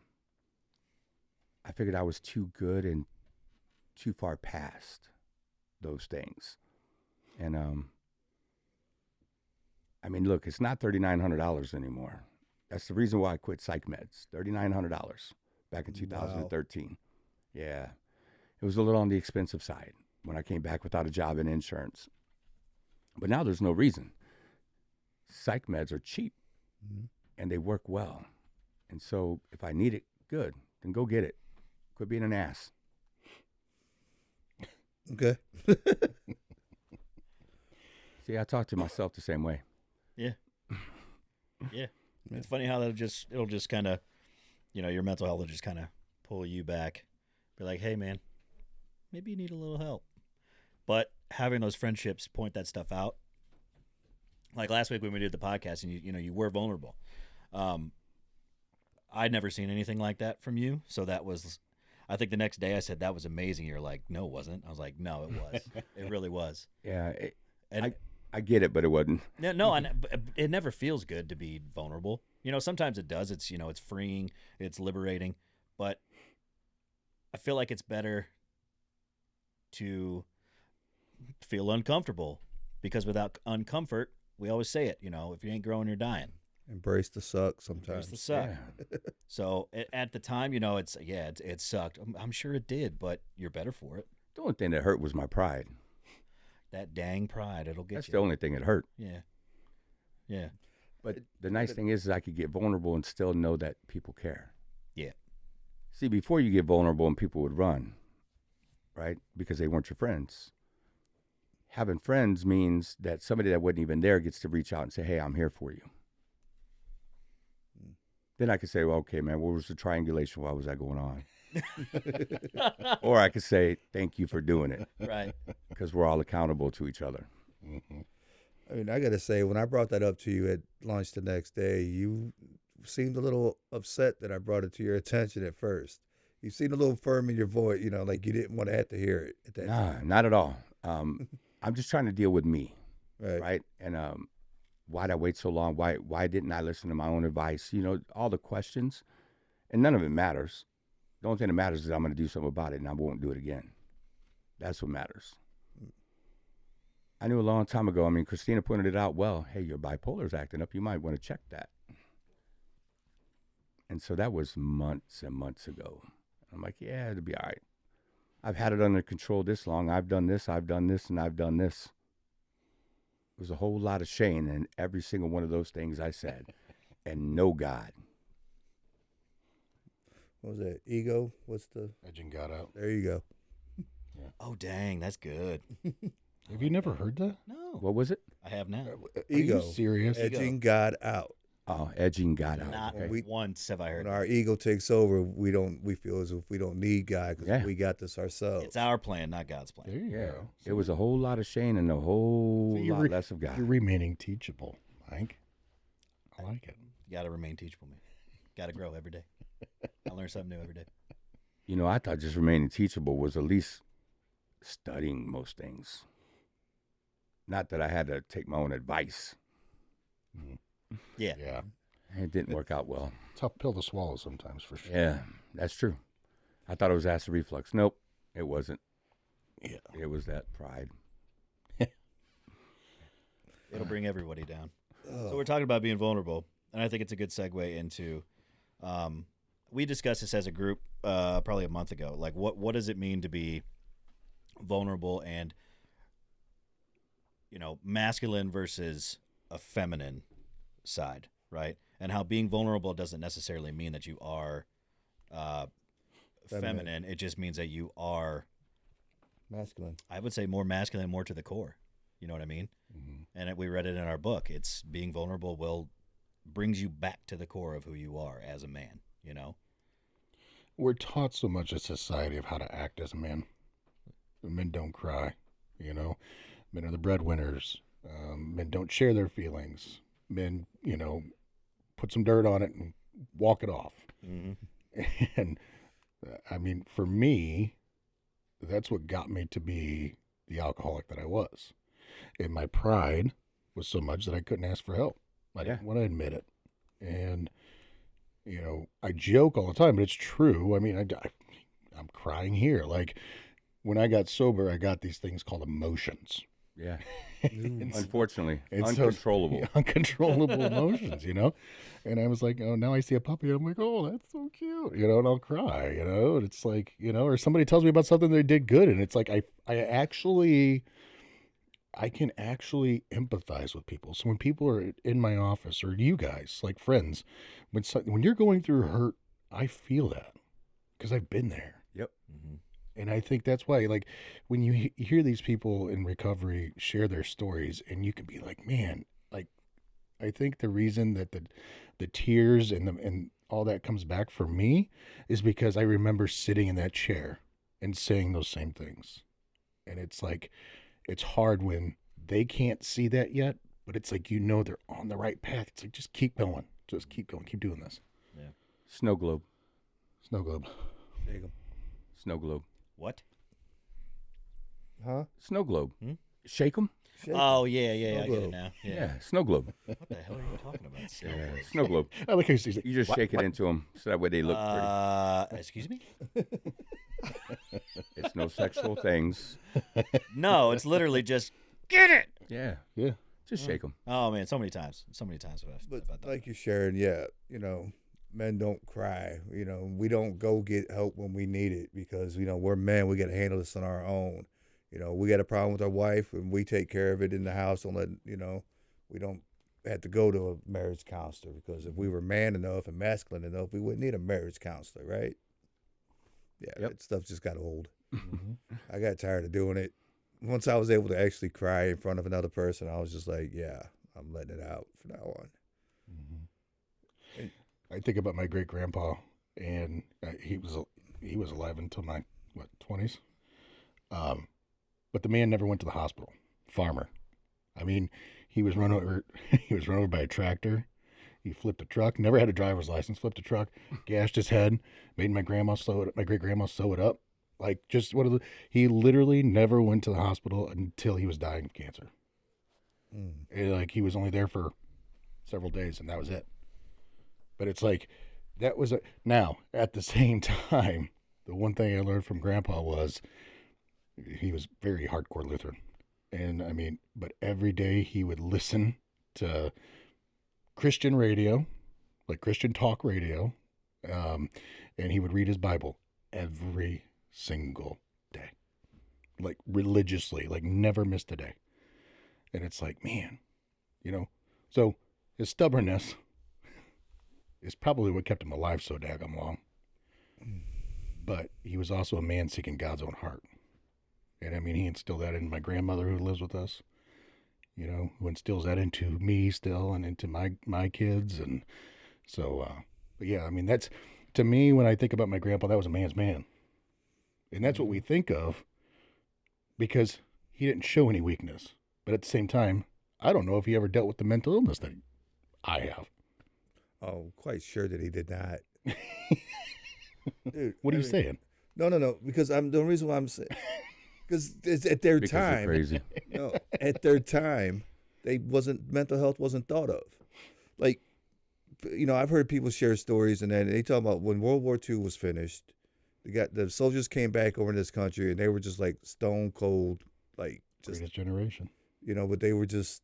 I figured I was too good and too far past those things. And, I mean, look, it's not $3,900 anymore. That's the reason why I quit psych meds. $3,900 back in 2013. Yeah. It was a little on the expensive side when I came back without a job and insurance. But now there's no reason. Psych meds are cheap and they work well. And so if I need it, good, then go get it. Quit being an ass. Okay. See, I talk to myself the same way. Yeah. It's funny how it'll just kind of, your mental health will just kind of pull you back. Be like, hey, man, maybe you need a little help. But having those friendships point that stuff out. Like last week when we did the podcast and you were vulnerable. I'd never seen anything like that from you. So that was, I think the next day I said, that was amazing. You're like, no, it wasn't. I was like, no, it was. It really was. Yeah, And I get it, but it wasn't. no, it never feels good to be vulnerable. Sometimes it does. It's, it's freeing, it's liberating, but I feel like it's better to feel uncomfortable, because without uncomfort, we always say it, if you ain't growing, you're dying. Embrace the suck There's sometimes. the suck. Yeah. So at the time, it sucked. I'm sure it did, but you're better for it. The only thing that hurt was my pride. That dang pride, it'll get That's you. the only thing that hurt. Yeah. Yeah. But the nice thing is I could get vulnerable and still know that people care. Yeah. See, before you get vulnerable and people would run, right? Because they weren't your friends. Having friends means that somebody that wasn't even there gets to reach out and say, hey, I'm here for you. Then I could say, well, okay, man, what was the triangulation? Why was that going on? Or I could say, thank you for doing it. Right. Because we're all accountable to each other. Mm-hmm. I mean, I got to say, when I brought that up to you at lunch the next day, you seemed a little upset that I brought it to your attention at first. You seemed a little firm in your voice, like you didn't want to have to hear it at that Nah, time. not at all. I'm just trying to deal with me, Right. right? And why'd I wait so long? Why didn't I listen to my own advice? All the questions, and none of it matters. The only thing that matters is I'm going to do something about it, and I won't do it again. That's what matters. I knew a long time ago. I mean, Christina pointed it out well. Hey, your bipolar's acting up. You might want to check that. And so that was months and months ago. I'm like, yeah, it'll be all right. I've had it under control this long. I've done this, and I've done this. It was a whole lot of shame in every single one of those things I said. And no God. What was that? Ego? What's the? Edging got out. There you go. Oh, dang, that's good. Have you never heard that? No, What was it? I have now. Ego. Are you serious? Edging God out. Oh, edging God out. Not Okay. once have I heard When that. our ego takes over, we feel as if we don't need God because Yeah. we got this ourselves. It's our plan, not God's plan. There you Yeah. go. It was a whole lot of shame and a whole So you're lot less of God. You're remaining teachable, Mike. I like it. You got to remain teachable, man. Got to grow every day. I learn something new every day. I thought just remaining teachable was at least studying most things. Not that I had to take my own advice. Yeah. Yeah. It didn't work out well. Tough pill to swallow sometimes, for sure. Yeah, that's true. I thought it was acid reflux. Nope, it wasn't. Yeah. It was that pride. It'll bring everybody down. So we're talking about being vulnerable, and I think it's a good segue into. We discussed this as a group probably a month ago. Like, what does it mean to be vulnerable and masculine versus a feminine side, right? And how being vulnerable doesn't necessarily mean that you are feminine. It just means that you are, masculine. I would say, more masculine, more to the core. You know what I mean? Mm-hmm. And we read it in our book. It's being vulnerable brings you back to the core of who you are as a man, We're taught so much as society of how to act as a man. Men don't cry, Men are the breadwinners. Men don't share their feelings. Men, put some dirt on it and walk it off. Mm-hmm. And I mean, for me, that's what got me to be the alcoholic that I was. And my pride was so much that I couldn't ask for help. I didn't want to admit it. And, I joke all the time, but it's true. I mean, I'm crying here. Like, when I got sober, I got these things called emotions. Yeah. And Unfortunately, and so- uncontrollable. uncontrollable emotions, And I was like, oh, now I see a puppy. I'm like, oh, that's so cute, and I'll cry, And it's like, or somebody tells me about something they did good, and it's like I can actually empathize with people. So when people are in my office, or you guys, like friends, when you're going through hurt, I feel that because I've been there. Yep. Mm-hmm. And I think that's why, like, when you hear these people in recovery share their stories, and you can be like, man, like, I think the reason that the tears and all that comes back for me is because I remember sitting in that chair and saying those same things. And it's like, it's hard when they can't see that yet, but it's like, they're on the right path. It's like, just keep going. Just keep going. Keep doing this. Yeah. Snow globe. Snow globe. Take 'em. Snow globe. What? Huh? Snow globe. Hmm? Shake them. Shake 'em. Oh, yeah, I Snow get globe. it now. Yeah. Yeah. Snow globe. What the hell are you talking about? Yeah. Snow globe. I like how you say You just shake it into them so that way they look pretty. Excuse me? It's no sexual things. No, it's literally just get it. Yeah, Yeah. just shake them. Oh man, so many times I've But thought like you're sharing, yeah, men don't cry. We don't go get help when we need it because we're men. We got to handle this on our own. We got a problem with our wife and we take care of it in the house. Don't let we don't have to go to a marriage counselor because if we were man enough and masculine enough, we wouldn't need a marriage counselor, right? Yeah, Yep. that stuff just got old. Mm-hmm. I got tired of doing it. Once I was able to actually cry in front of another person, I was just like, yeah, I'm letting it out from now on. Mm-hmm. I think about my great grandpa, and he was alive until my 20s. But the man never went to the hospital. Farmer. I mean, he was run over. He was run over by a tractor. He flipped a truck. Never had a driver's license. Flipped a truck. Gashed his head. Made my great grandma sew it up. Like just he literally never went to the hospital until he was dying of cancer. And, like he was only there for several days, and that was it. But it's like that was now at the same time. The one thing I learned from Grandpa was he was very hardcore Lutheran, and I mean, but every day he would listen to Christian radio, like Christian talk radio, and he would read his Bible every single day, like religiously, like never missed a day. And it's like, man, so his stubbornness is probably what kept him alive so daggum long. But he was also a man seeking God's own heart. And I mean, he instilled that in my grandmother who lives with us, who instills that into me still and into my kids. And so, but yeah, I mean, that's, to me, when I think about my grandpa, that was a man's man. And that's what we think of because he didn't show any weakness. But at the same time, I don't know if he ever dealt with the mental illness that I have. Oh, quite sure that he did not. Dude, What are you saying? No. Because the only reason why I'm saying, because at their Because you're time, crazy. no, at their time, mental health wasn't thought of. Like, I've heard people share stories, and then they talk about when World War II was finished, the soldiers came back over in this country, and they were just like stone cold, like just Greatest generation. but they were just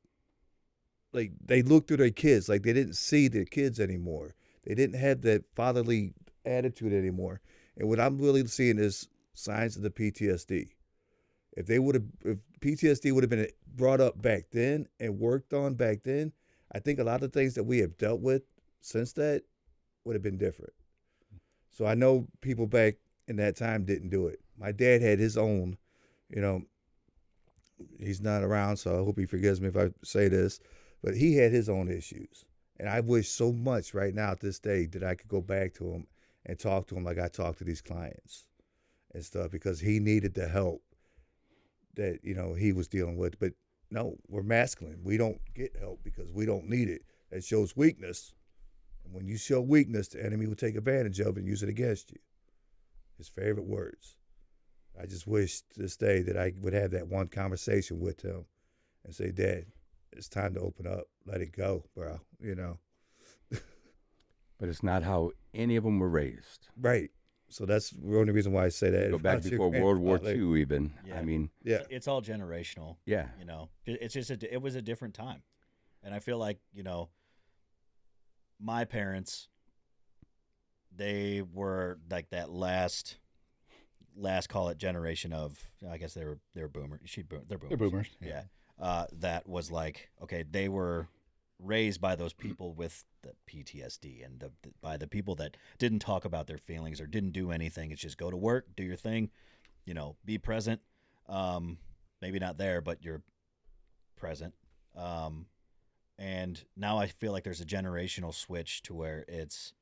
like they looked through their kids, like they didn't see their kids anymore. They didn't have that fatherly attitude anymore. And what I'm really seeing is signs of the PTSD. If PTSD would have been brought up back then and worked on back then, I think a lot of things that we have dealt with since that would have been different. So I know people back in that time didn't do it. My dad had his own, he's not around, so I hope he forgives me if I say this, but he had his own issues. And I wish so much right now at this day that I could go back to him and talk to him like I talk to these clients and stuff, because he needed the help that, he was dealing with. But no, we're masculine. We don't get help because we don't need it. That shows weakness. And when you show weakness, the enemy will take advantage of it and use it against you. His favorite words. I just wish this day that I would have that one conversation with him and say, Dad, it's time to open up. Let it go, bro. But it's not how any of them were raised. Right. So that's the only reason why I say that. Go back before World War II even. Yeah. I mean, yeah, it's all generational. yeah. It's just it was a different time, and I feel like my parents, they were like that last call it generation of, I guess they were boomers. They're boomers. They're boomers. Yeah. That was like, okay, they were raised by those people with the PTSD and by the people that didn't talk about their feelings or didn't do anything. It's just go to work, do your thing, be present. Maybe not there, but you're present. And now I feel like there's a generational switch to where it's,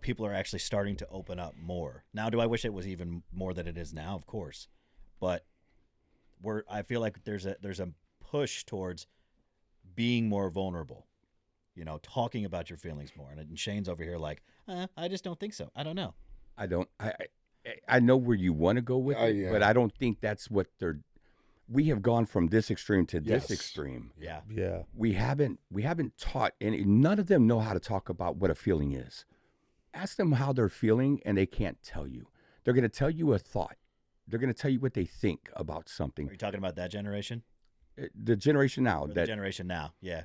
people are actually starting to open up more. Now, do I wish it was even more than it is now? Of course. But I feel like there's a push towards being more vulnerable, talking about your feelings more. And Shane's over here like, I just don't think so. I don't know. I know where you want to go with it, yeah. but I don't think that's what we have gone from this extreme to Yes. this extreme. Yeah. yeah. We haven't taught any, none of them know how to talk about what a feeling is. Ask them how they're feeling and they can't tell you. They're going to tell you a thought. They're going to tell you what they think about something. Are you talking about that generation? The generation now, Or the that generation now? Yeah.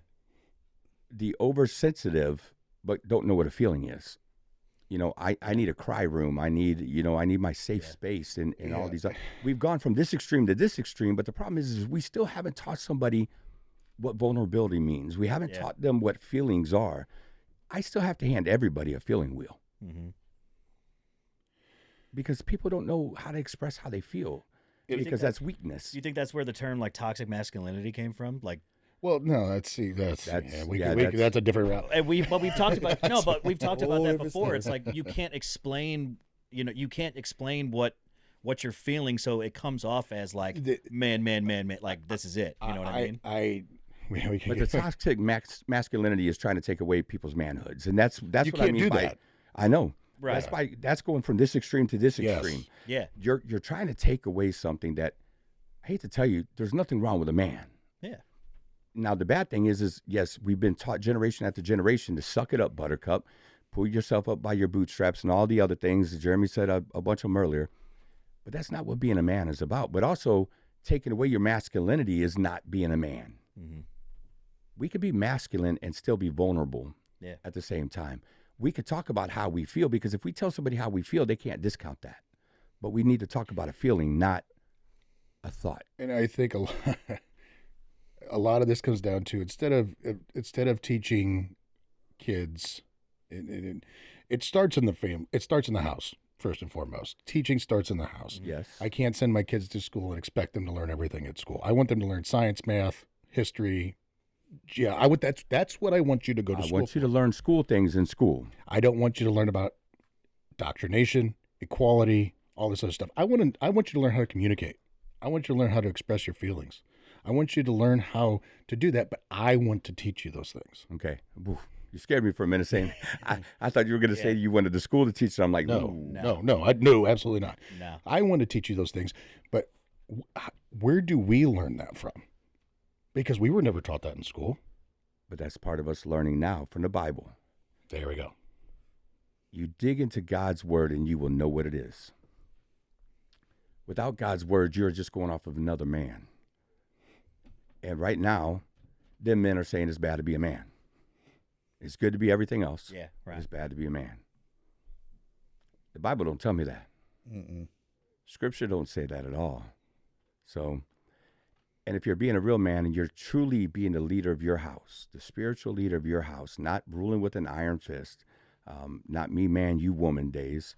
the oversensitive, but don't know what a feeling is. You know, I need a cry room. I need my safe space and all these. We've gone from this extreme to this extreme, but the problem is we still haven't taught somebody what vulnerability means. We haven't taught them what feelings are. I still have to hand everybody a feeling wheel. Mm-hmm. Because people don't know how to express how they feel, because that's weakness. Do you think that's where the term like toxic masculinity came from? Like, Well, no, that's that's a different route. and we've talked about we've talked about that Whole before. different It's like you can't explain, you can't explain what you're feeling, so it comes off as like man, like this is it. You know what I mean? But the toxic masculinity is trying to take away people's manhoods, and that's You what I can't mean do by. that. I know. Right. That's going from this extreme to this Yes. extreme. Yeah. You're trying to take away something that, I hate to tell you, there's nothing wrong with a man. Yeah. Now the bad thing is yes, we've been taught generation after generation to suck it up, buttercup, pull yourself up by your bootstraps and all the other things. Jeremy said a bunch of them earlier, but that's not what being a man is about. But also taking away your masculinity is not being a man. Mm-hmm. We could be masculine and still be vulnerable at the same time. We could talk about how we feel, because if we tell somebody how we feel, they can't discount that. But we need to talk about a feeling, not a thought. And I think a lot of this comes down to instead of teaching kids, it starts in the family. It starts in the house first and foremost. Teaching starts in the house. Yes. I can't send my kids to school and expect them to learn everything at school. I want them to learn science, math, history. Yeah, that's what I want you to go to school. I want you to learn school things in school. I don't want you to learn about doctrination, equality, all this other stuff. I want you to learn how to communicate. I want you to learn how to express your feelings. I want you to learn how to do that, but I want to teach you those things. Okay. Oof. You scared me for a minute saying, I thought you were going to say you wanted the school to teach it. I'm like, No, ooh. no, absolutely not. No. I want to teach you those things, but where do we learn that from? Because we were never taught that in school. But that's part of us learning now from the Bible. There we go. You dig into God's word and you will know what it is. Without God's word, you're just going off of another man. And right now, them men are saying it's bad to be a man. It's good to be everything else. Yeah, right. It's bad to be a man. The Bible don't tell me that. Mm-mm. Scripture don't say that at all. So, and if you're being a real man and you're truly being the leader of your house, the spiritual leader of your house, not ruling with an iron fist, not me man, you woman days,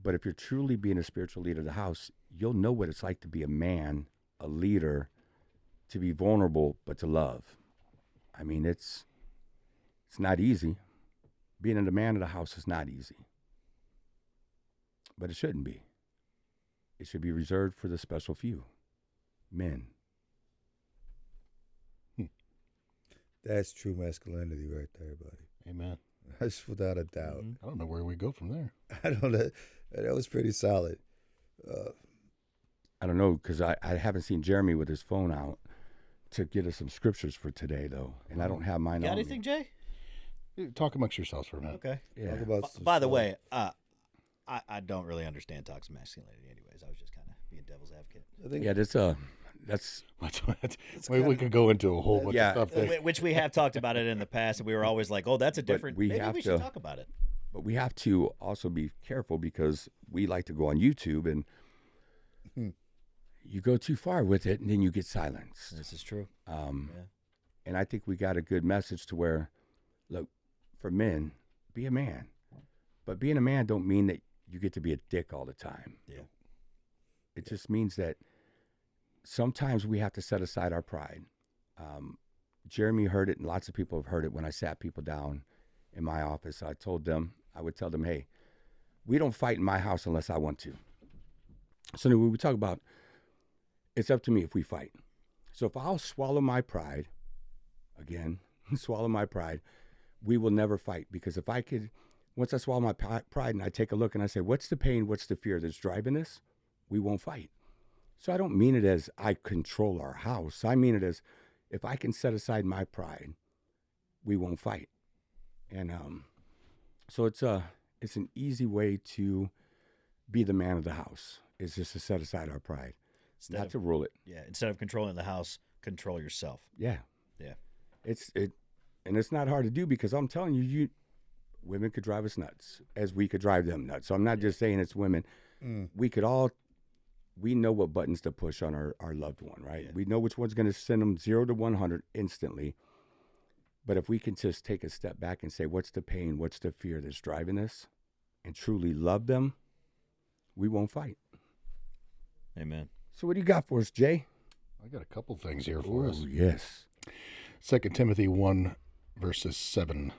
but if you're truly being a spiritual leader of the house, you'll know what it's like to be a man, a leader, to be vulnerable, but to love. I mean, it's not easy. Being the man of the house is not easy. But it shouldn't be. It should be reserved for the special few, men. That's true masculinity right there, buddy. Amen. That's without a doubt. Mm-hmm. I don't know where we go from there. I don't know. That was pretty solid. I don't know, because I haven't seen Jeremy with his phone out to get us some scriptures for today, though. And I don't have mine Got on anything, me. Jay? Talk amongst yourselves for a minute. Okay. Yeah. Talk about some By the stuff. way, I don't really understand toxic masculinity anyways. I was just kind of being devil's advocate. I think Yeah, that's We could go into a whole bunch Yeah. of stuff there. Which we have talked about it in the past, and we were always like, oh, that's a different. we Maybe have we should to- talk about it. but we have to also be careful, because we like to go on YouTube and you go too far with it and then you get silenced. This is true. Yeah. And I think we got a good message to where, look, for men, be a man. But being a man don't mean that you get to be a dick all the time. Yeah. It just means that sometimes we have to set aside our pride. Jeremy heard it, and lots of people have heard it when I sat people down in my office. I would tell them, hey, we don't fight in my house unless I want to. So then when we talk about, it's up to me if we fight. So if I'll swallow my pride, again, swallow my pride, we will never fight. Because if I could, once I swallow my pride and I take a look and I say, what's the pain, what's the fear that's driving this? We won't fight. So I don't mean it as I control our house. I mean it as, if I can set aside my pride, we won't fight. And so it's an easy way to be the man of the house. It's just to set aside our pride, Instead not of, to rule it. yeah, instead of controlling the house, control yourself. Yeah. Yeah. And it's not hard to do because I'm telling you, women could drive us nuts as we could drive them nuts. So I'm not just saying it's women. We know what buttons to push on our loved one, right? Yeah. We know which one's going to send them 0 to 100 instantly. But if we can just take a step back and say, what's the pain, what's the fear that's driving us, and truly love them, we won't fight. Amen. So what do you got for us, Jay? I got a couple things here for us. Oh, yes. 2 Timothy 1, verse 7.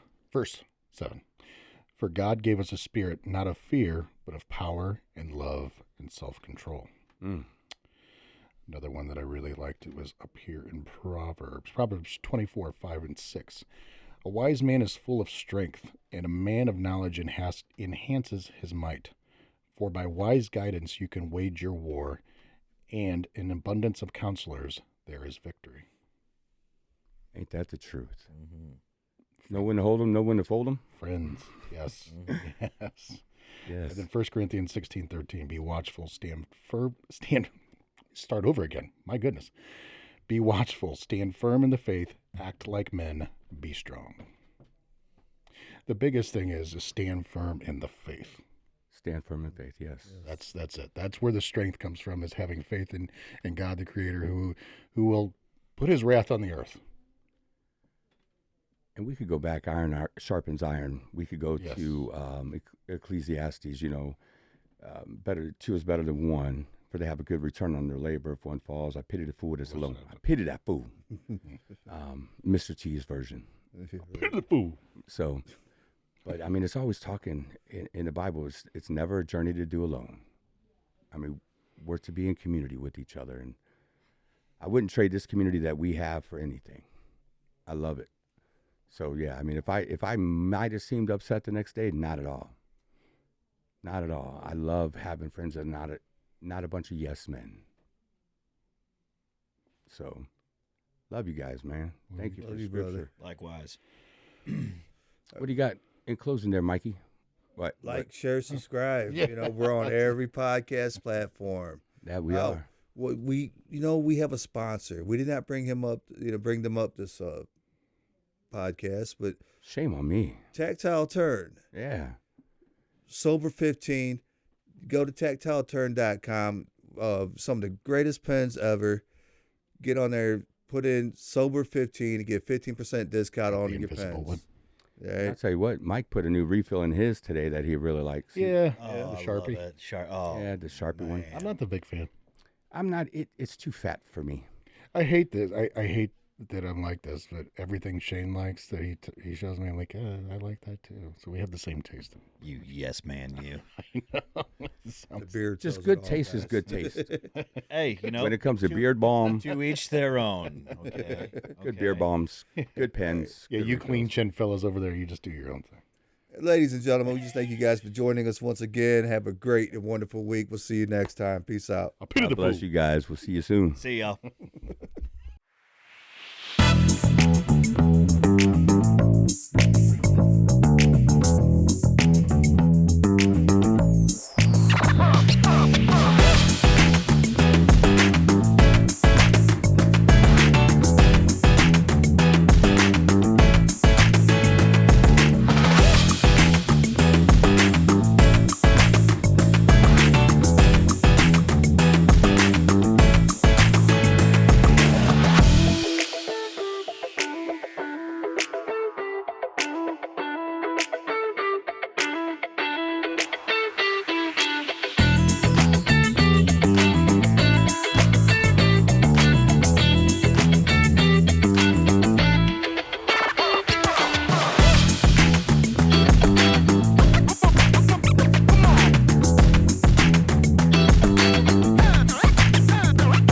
For God gave us a spirit not of fear, but of power and love and self-control. Another one that I really liked, it was up here in Proverbs 24, 5 and 6. A wise man is full of strength, and a man of knowledge enhances his might. For by wise guidance you can wage your war, and in abundance of counselors there is victory. Ain't that the truth? Know when to hold them, know when to fold them. Friends, yes, yes. Yes. And then 1 Corinthians 16:13, be watchful, start over again. My goodness. Be watchful, stand firm in the faith, act like men, be strong. The biggest thing is to stand firm in the faith. Stand firm in faith, yes. That's it. That's where the strength comes from, is having faith in God the Creator, who will put his wrath on the earth. And we could go back, iron sharpens iron. We could go Yes. to Ecclesiastes, better two is better than one, for they have a good return on their labor. If one falls, I pity the fool that's alone. I pity that fool. Mr. T's version. The fool. So, but I mean, it's always talking in the Bible. It's never a journey to do alone. I mean, we're to be in community with each other, and I wouldn't trade this community that we have for anything. I love it. So yeah, I mean, if I might have seemed upset the next day, not at all. Not at all. I love having friends that are not a bunch of yes men. So, love you guys, man. Thank you for Love you, scripture. brother. Likewise. What do you got in closing there, Mikey? What? Like, share, subscribe. Yeah. We're on every podcast platform. That we Oh, are. We have a sponsor. We did not bring them up this podcast, but Shame on me. Tactile Turn, Yeah. Sober 15. Go to tactileturn.com. Some of the greatest pens ever. Get on there, put in Sober 15 to get 15% discount on The your invisible pens. one. I'll Right? tell you what, Mike put a new refill in his today that he really likes. Yeah, Oh, the I love Sharpie. it. Oh, Yeah, the Sharpie one. man. I'm not the big fan. I'm not, it's too fat for me. I hate this. I hate that I'm like this, but everything Shane likes that he shows me, I'm like, I like that too. So we have the same taste. You yes man, you. I know. It The sounds- beard Just tells good it all, taste is guys. good taste. Hey, When it comes to beard balm, to each their own. Okay. good Okay. beard balms, good pens. yeah, good you refills. clean chin fellas over there, you just do your own thing. Ladies and gentlemen, we just thank you guys for joining us once again. Have a great and wonderful week. We'll see you next time. Peace out. I'll pity God the bless fool. you guys. We'll see you soon. See y'all.